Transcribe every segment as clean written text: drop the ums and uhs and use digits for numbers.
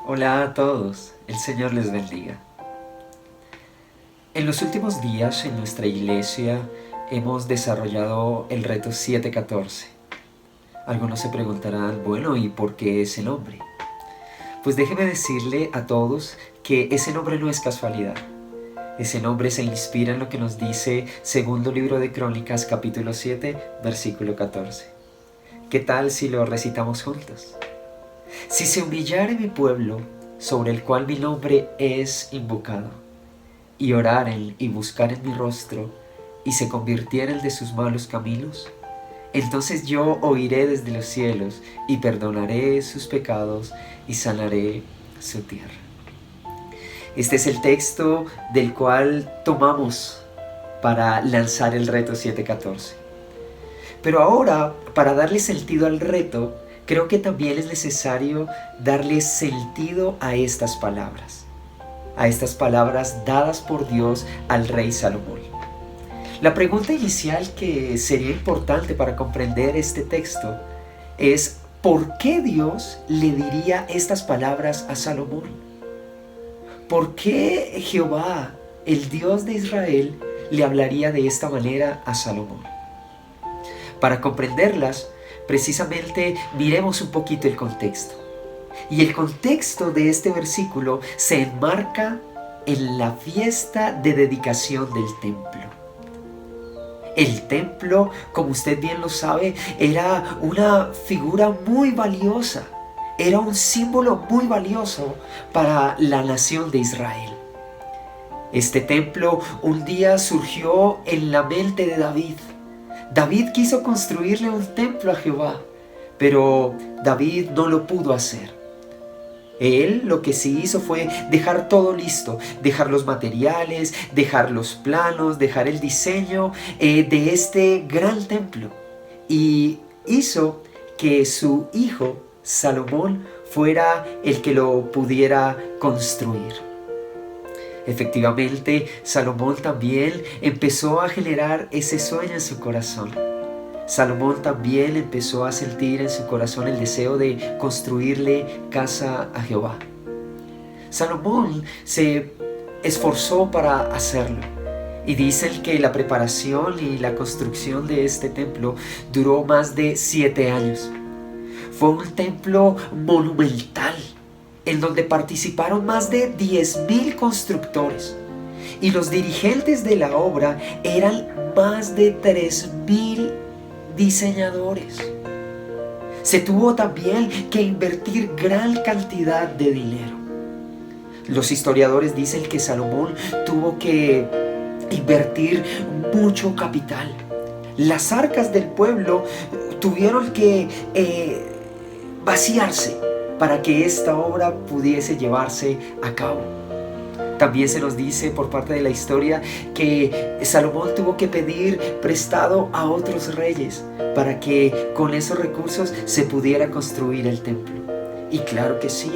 Hola a todos, el Señor les bendiga. En los últimos días en nuestra iglesia hemos desarrollado el reto 714. Algunos se preguntarán, bueno, ¿y por qué ese nombre? Pues déjeme decirle a todos que ese nombre no es casualidad. Ese nombre se inspira en lo que nos dice segundo libro de Crónicas, capítulo 7, versículo 14. ¿Qué tal si lo recitamos juntos? Si se humillare mi pueblo, sobre el cual mi nombre es invocado, y oraren y buscaren mi rostro, y se convirtieren de sus malos caminos, entonces yo oiré desde los cielos, y perdonaré sus pecados, y sanaré su tierra. Este es el texto del cual tomamos para lanzar el reto 714. Pero ahora, para darle sentido al reto, creo que también es necesario darle sentido a estas palabras dadas por Dios al rey Salomón. La pregunta inicial que sería importante para comprender este texto es: ¿por qué Dios le diría estas palabras a Salomón? ¿Por qué Jehová, el Dios de Israel, le hablaría de esta manera a Salomón? Para comprenderlas, precisamente miremos un poquito el contexto. Y el contexto de este versículo se enmarca en la fiesta de dedicación del templo. El templo, como usted bien lo sabe, era una figura muy valiosa, era un símbolo muy valioso para la nación de Israel. Este templo un día surgió en la mente de David. David quiso construirle un templo a Jehová, pero David no lo pudo hacer. Él lo que sí hizo fue dejar todo listo, dejar los materiales, dejar los planos, dejar el diseño de este gran templo. Y hizo que su hijo Salomón fuera el que lo pudiera construir. Efectivamente, Salomón también empezó a generar ese sueño en su corazón. Salomón también empezó a sentir en su corazón el deseo de construirle casa a Jehová. Salomón se esforzó para hacerlo. Y dicen que la preparación y la construcción de este templo duró más de 7 años. Fue un templo monumental, en donde participaron más de 10,000 constructores. Y los dirigentes de la obra eran más de 3,000 diseñadores. Se tuvo también que invertir gran cantidad de dinero. Los historiadores dicen que Salomón tuvo que invertir mucho capital. Las arcas del pueblo tuvieron que vaciarse para que esta obra pudiese llevarse a cabo. También se nos dice por parte de la historia que Salomón tuvo que pedir prestado a otros reyes para que con esos recursos se pudiera construir el templo. Y claro que sí,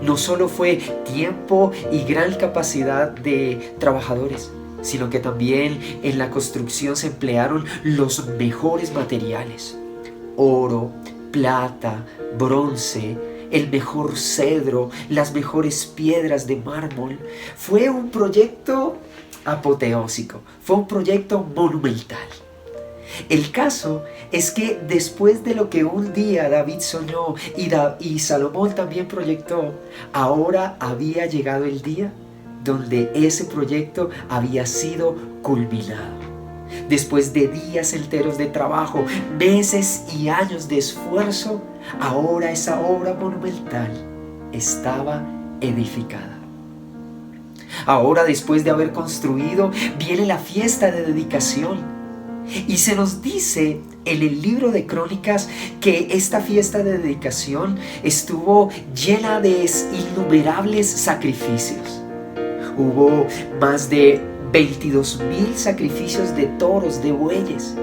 no solo fue tiempo y gran capacidad de trabajadores, sino que también en la construcción se emplearon los mejores materiales: oro, plata, bronce, el mejor cedro, las mejores piedras de mármol. Fue un proyecto apoteósico, fue un proyecto monumental. El caso es que después de lo que un día David soñó y Salomón también proyectó, ahora había llegado el día donde ese proyecto había sido culminado. Después de días enteros de trabajo, meses y años de esfuerzo, ahora esa obra monumental estaba edificada. Ahora, después de haber construido, viene la fiesta de dedicación. Y se nos dice en el libro de Crónicas que esta fiesta de dedicación estuvo llena de innumerables sacrificios. Hubo más de 22,000 sacrificios de toros, de bueyes.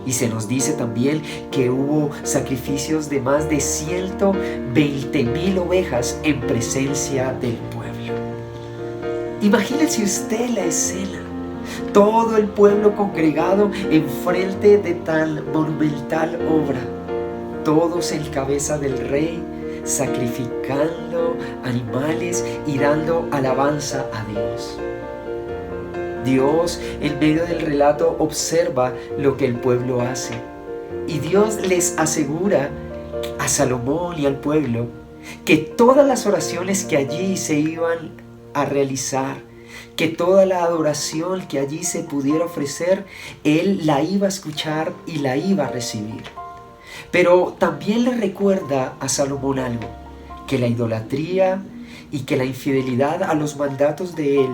Y se nos dice también que hubo sacrificios de más de 120,000 ovejas en presencia del pueblo. Imagínense usted la escena. Todo el pueblo congregado enfrente de tan monumental obra. Todos en cabeza del rey, sacrificando animales y dando alabanza a Dios. Dios, en medio del relato, observa lo que el pueblo hace. Y Dios les asegura a Salomón y al pueblo que todas las oraciones que allí se iban a realizar, que toda la adoración que allí se pudiera ofrecer, Él la iba a escuchar y la iba a recibir. Pero también le recuerda a Salomón algo, que la idolatría y que la infidelidad a los mandatos de Él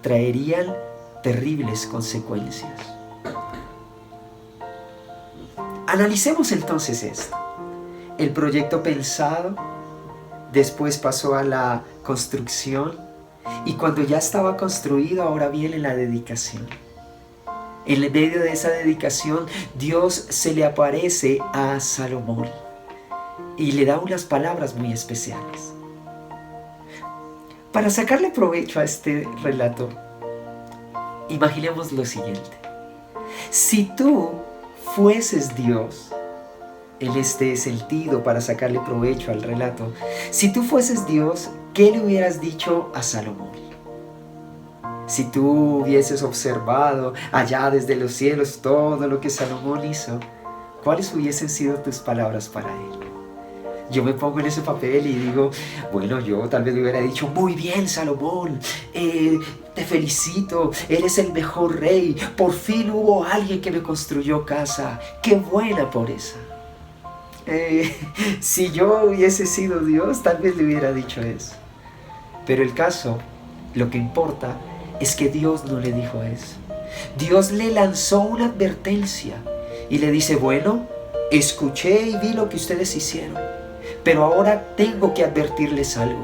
traerían terribles consecuencias. Analicemos entonces esto. El proyecto pensado, después pasó a la construcción, y cuando ya estaba construido, ahora viene la dedicación. En medio de esa dedicación, Dios se le aparece a Salomón y le da unas palabras muy especiales. Para sacarle provecho a este relato, imaginemos lo siguiente. Si tú fueses Dios, en este sentido, para sacarle provecho al relato, si tú fueses Dios, ¿qué le hubieras dicho a Salomón? Si tú hubieses observado allá desde los cielos todo lo que Salomón hizo, ¿cuáles hubiesen sido tus palabras para él? Yo me pongo en ese papel y digo, bueno, yo tal vez le hubiera dicho, muy bien, Salomón, te felicito, eres el mejor rey, por fin hubo alguien que me construyó casa, qué buena por esa. Si yo hubiese sido Dios, tal vez le hubiera dicho eso. Pero el caso, lo que importa, es que Dios no le dijo eso. Dios le lanzó una advertencia y le dice, bueno, escuché y vi lo que ustedes hicieron, pero ahora tengo que advertirles algo.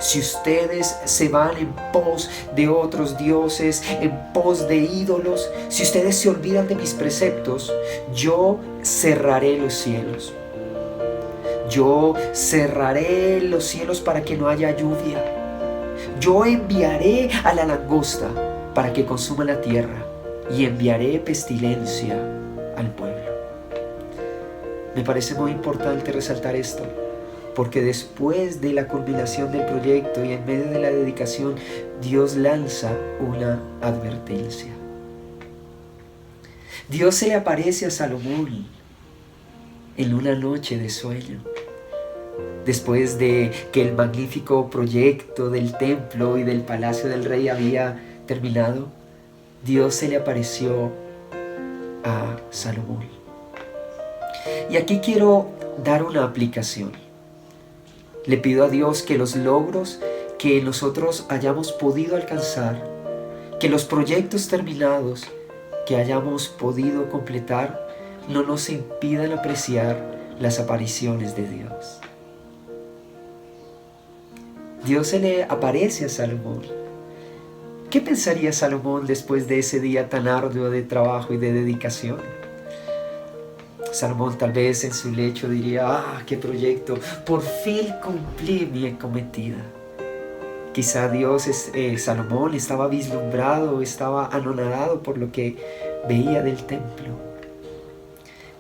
Si ustedes se van en pos de otros dioses, en pos de ídolos, si ustedes se olvidan de mis preceptos, yo cerraré los cielos. Yo cerraré los cielos para que no haya lluvia. Yo enviaré a la langosta para que consuma la tierra y enviaré pestilencia al pueblo. Me parece muy importante resaltar esto, porque después de la culminación del proyecto y en medio de la dedicación, Dios lanza una advertencia. Dios se le aparece a Salomón en una noche de sueño. Después de que el magnífico proyecto del templo y del palacio del rey había terminado, Dios se le apareció a Salomón. Y aquí quiero dar una aplicación. Le pido a Dios que los logros que nosotros hayamos podido alcanzar, que los proyectos terminados que hayamos podido completar, no nos impidan apreciar las apariciones de Dios. Dios se le aparece a Salomón. ¿Qué pensaría Salomón después de ese día tan arduo de trabajo y de dedicación? Salomón tal vez en su lecho diría, qué proyecto, por fin cumplí mi cometida. Quizá Salomón estaba vislumbrado, estaba anonadado por lo que veía del templo.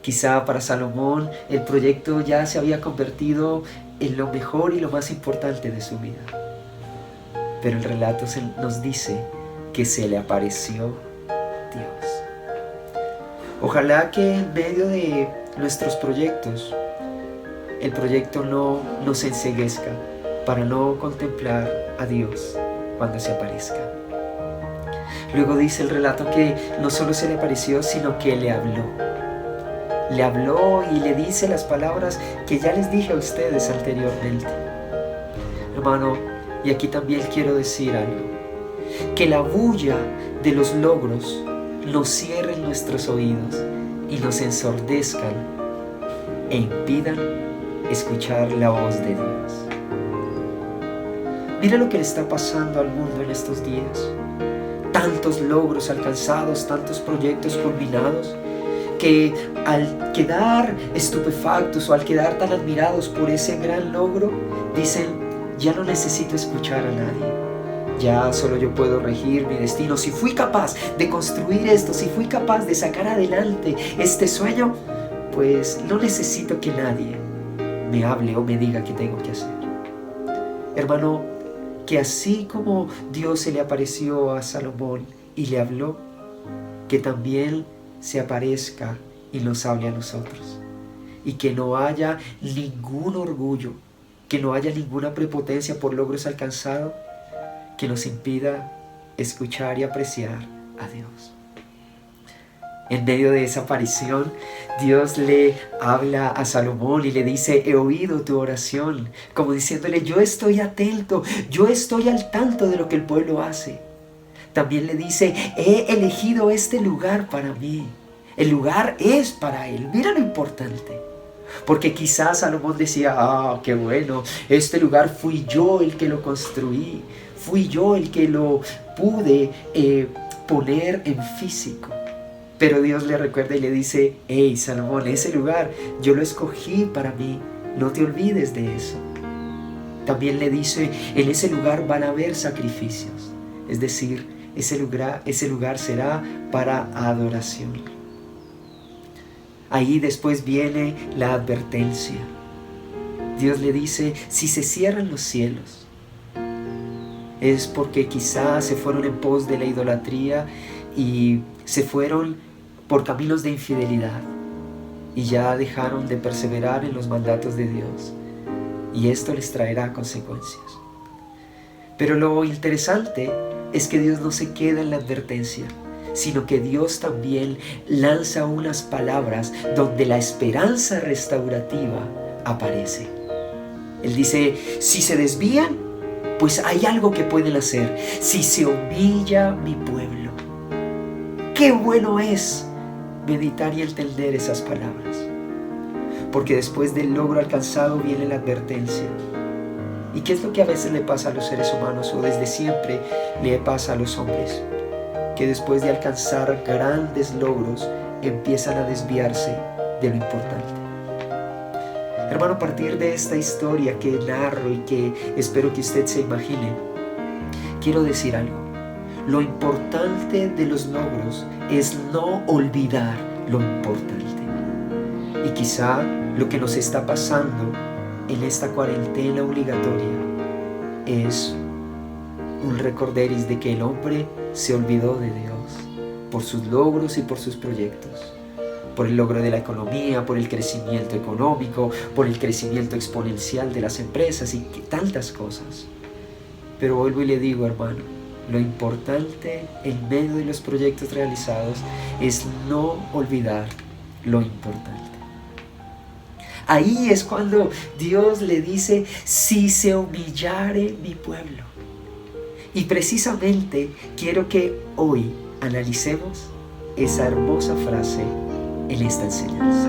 Quizá para Salomón el proyecto ya se había convertido en lo mejor y lo más importante de su vida. Pero el relato nos dice que se le apareció Dios. Ojalá que en medio de nuestros proyectos, el proyecto no nos enceguezca para no contemplar a Dios cuando se aparezca. Luego dice el relato que no solo se le apareció, sino que le habló. Le habló y le dice las palabras que ya les dije a ustedes anteriormente. Hermano, y aquí también quiero decir algo. Que la bulla de los logros nos cierren nuestros oídos y nos ensordezcan e impidan escuchar la voz de Dios. Mira lo que le está pasando al mundo en estos días. Tantos logros alcanzados, tantos proyectos culminados, que al quedar estupefactos o al quedar tan admirados por ese gran logro, dicen, ya no necesito escuchar a nadie. Ya solo yo puedo regir mi destino. Si fui capaz de construir esto, si fui capaz de sacar adelante este sueño, pues no necesito que nadie me hable o me diga qué tengo que hacer. Hermano, que así como Dios se le apareció a Salomón y le habló, que también se aparezca y nos hable a nosotros. Y que no haya ningún orgullo, que no haya ninguna prepotencia por logros alcanzados que nos impida escuchar y apreciar a Dios. En medio de esa aparición, Dios le habla a Salomón y le dice: he oído tu oración, como diciéndole: yo estoy atento, yo estoy al tanto de lo que el pueblo hace. También le dice: he elegido este lugar para mí. El lugar es para él. Mira lo importante. Porque quizás Salomón decía: qué bueno, este lugar fui yo el que lo construí, fui yo el que lo pude poner en físico. Pero Dios le recuerda y le dice: hey Salomón, ese lugar yo lo escogí para mí, no te olvides de eso. También le dice: en ese lugar van a haber sacrificios, es decir, ese lugar será para adoración. Ahí después viene la advertencia. Dios le dice: si se cierran los cielos, es porque quizás se fueron en pos de la idolatría y se fueron por caminos de infidelidad y ya dejaron de perseverar en los mandatos de Dios, y esto les traerá consecuencias. Pero lo interesante es que Dios no se queda en la advertencia, sino que Dios también lanza unas palabras donde la esperanza restaurativa aparece. Él dice: si se desvían, pues hay algo que pueden hacer. Si se humilla mi pueblo. Qué bueno es meditar y entender esas palabras, porque después del logro alcanzado viene la advertencia. ¿Y qué es lo que a veces le pasa a los seres humanos, o desde siempre le pasa a los hombres? Que después de alcanzar grandes logros empiezan a desviarse de lo importante. Hermano, a partir de esta historia que narro y que espero que usted se imagine, quiero decir algo. Lo importante de los logros es no olvidar lo importante. Y quizá lo que nos está pasando en esta cuarentena obligatoria es un recorderis de que el hombre se olvidó de Dios por sus logros y por sus proyectos, por el logro de la economía, por el crecimiento económico, por el crecimiento exponencial de las empresas y tantas cosas. Pero vuelvo y le digo, hermano, lo importante en medio de los proyectos realizados es no olvidar lo importante. Ahí es cuando Dios le dice: si se humillare mi pueblo. Y precisamente quiero que hoy analicemos esa hermosa frase en esta enseñanza.